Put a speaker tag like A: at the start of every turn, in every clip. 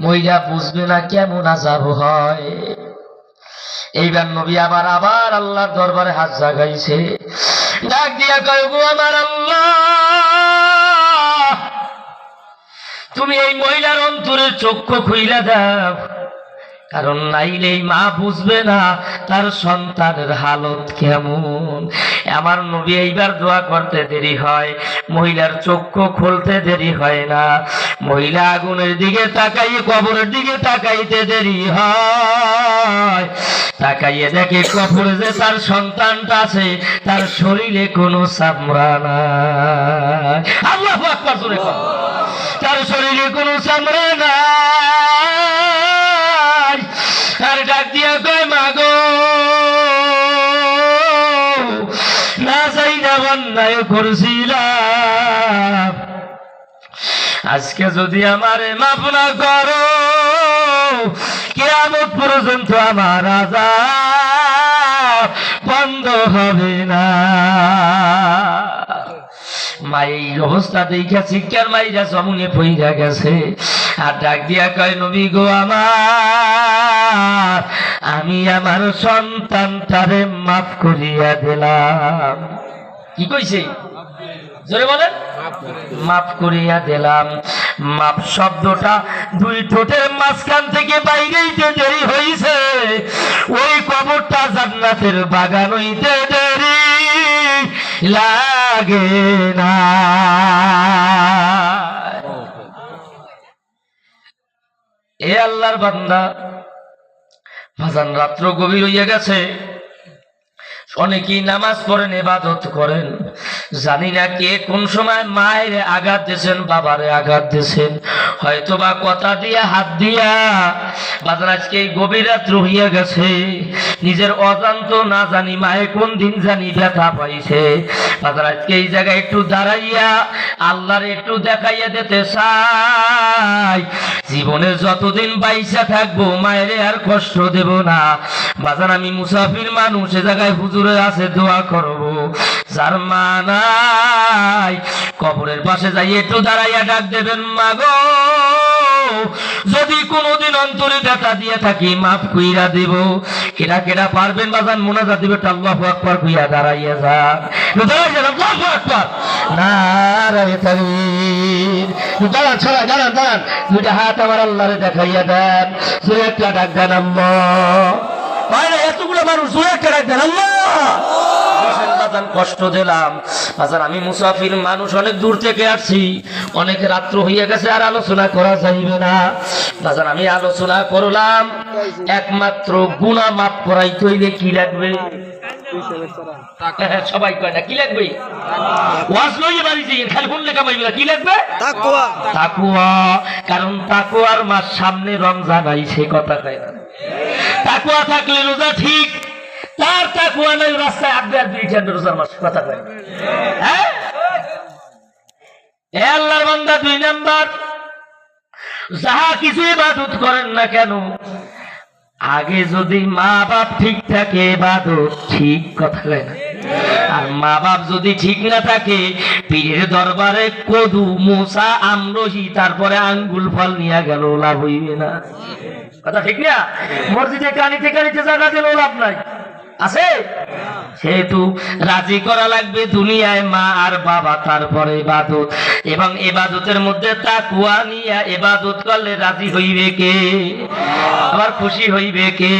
A: মহিলা বুঝবে না কেমন আযাব হয়। এইবার নবী আবার আল্লাহর দরবারে হাত জাগাইছে, ডাক দিয়া কয়, গো আমার আল্লাহ, তুমি এই মহিলার অন্তরের চক্ষু খুইলা দাও, কারণ নাইলে মা বুঝবে না তার সন্তানের হালত কেমন। আমার নবী এইবার দোয়া করতে দেরি হয়, মহিলার চক্ষু খুলতে দেরি হয় না। মহিলা আগুনের দিকে তাকাই, কবরের দিকে তাকাইতে দেরি হয়। তাকাইয়ে দেখে কবরে যে তার সন্তানটা আছে, তার শরীরে কোনো চামড়া নাই। আল্লাহু আকবার জোরে কর। তার শরীরে কোনো চামড়া নাই। আর ডাক দিয়া কয়, মা গো, না চাই না অন্যায় করছিলাম, আজকে যদি আমারে মাফ না করো, কিয়ামত পর্যন্ত আমার আযাব বন্ধ হবে না। মাই অবস্থা দেখা শিক্ষার মাইরা জমুনে পইরা গেছে। আর ডাক দিয়া কয়, নবী গো আমার, আমি আমার সন্তানটারে মাফ করিয়া দিলাম। কি কইছে? জোরে বলেন, মাফ করিয়া দিলাম। মাফ শব্দটা দুই ঠোঁটের মাঝখান থেকে বাইরেইতে দেরি হইছে, ওই কবরটা জান্নাতের বাগান হইতে দেরি লাগে না। এ আল্লাহর বান্দা, ভাজান রাত্র গভীর হইয়া গেছে, অনেকেই নামাজ পড়েন, ইবাদত করেন, জানি না কে কোন সময় মায়ের আঘাত দিয়েছেন, বাবারে আঘাত দিয়েছেন, হয়তো বা কথা দিয়া হাত দিয়া। বাজার আজকে গভীর রাত্র হইয়া গেছে, নিজের অজান্ত না জানি মায়ে কোন দিন জানি ব্যথা পাইছে। বাজার আজকে এই জায়গায় একটু দাঁড়াইয়া আল্লাহর একটু দেখাইয়া দিতে চাই, জীবনে যতদিন বাইসা থাকবো মায়েরে আর কষ্ট দেব না। বাজার আমি মুসাফির মানুষ, এ জায়গায় হুজুরে আছে, দোয়া করব। যার মা নাই, কবরের পাশে যাই একটু দাঁড়াইয়া ডাক দেবেন, মা গো, যদি কোনদিন অন্তরে ব্যথা দিয়ে থাকি মাফ কইরা দেব। কেডা কেডা পারবেন বাজান মুনাজাত দিবে, আল্লাহু আকবার কইয়া দাঁড়াইয়া যান, আল্লাহু আকবার, নারায়ে তাকবীর। দাঁড়ান সবাই, দাঁড়ান দাঁড়ান, দুইটা হাত আমার আল্লাহরে দেখাইয়া দেন, জোরে একটা ডাক দেন আল্লাহ। ভাইরা এতগুলো মানুষ, জোরে একটা ডাক দেন আল্লাহ। কষ্ট দিলাম বাজার, আমি মুসাফির মানুষ, অনেক দূর থেকে আসছি, অনেক রাত্র হইয়া গেছে, আর আলোচনা করা যাইবে না। বাজার আমি আলোচনা করলাম, একমাত্র গুনাহ মাফ করাইতে হইলে কি লাগবে? সবাই কয় না কি লাগবে? ওয়াজ লইয়ে বাড়ি যাই, খালি বললে কামাইবে না, কি লাগবে? তাকওয়া। তাকওয়া, কারণ তাকওয়ার মাস সামনে রমজান আইছে, কথা কয় না। তাকওয়া থাকলে রোজা ঠিক, তার তাকওয়া নাই, রাস্তায় আড্ডা দিয়েছেন রোজার মাস, কথা কয়। হ্যাঁ, এ আল্লাহর বান্দা, দুই নাম্বার, যাহা কিছু ইবাদত করেন না কেন, আগে যদি মা বাপ ঠিক থাকে ইবাদত ঠিক, কথা কয় না। আর মা বাপ যদি ঠিক না থাকে, পীরের দরবারে কদু, মোসা, আমরহি, তারপরে আঙ্গুল ফল নিয়ে গেল, লাভ হইবে না, কথা ঠিক না। মসজিদে কানিতে কানিতে জায়গা দিল, লাভ নাই, আছে। সেহেতু রাজি করা লাগবে দুনিয়ায় মা আর বাবা, তারপরে ইবাদত, এবং ইবাদতের মধ্যে তাকওয়া নিয়া ইবাদত করলে রাজি হইবে কে, আবার খুশি হইবে কে?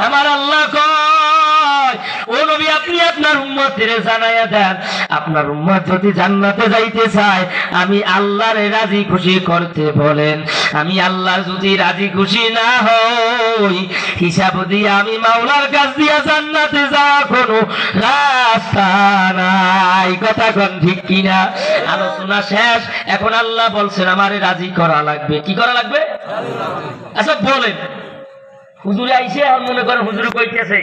A: আমার আল্লাহ কয়, ও নবী, আপনি আপনার উম্মতের জানাইয়া দেন, আপনার উম্মত যদি জান্নাতে যাইতে চায়, আমি আল্লাহরে রাজি খুশি করতে বলেন। আমি আল্লাহর যদি রাজি খুশি না হই, হিসাব দিয়ে আমি মাওলার কাছ দিয়া জান্নাতে যাওয়া কোনো রাস্তা নাই, কথা কোন ঠিক কিনা? আলোচনা শেষ, এখন আল্লাহ বলছেন আমারে রাজি করা লাগবে। কি করা লাগবে? আচ্ছা বলেন, হুজুরে আইসে, এখন মনে করেন হুজুরে কইতেছে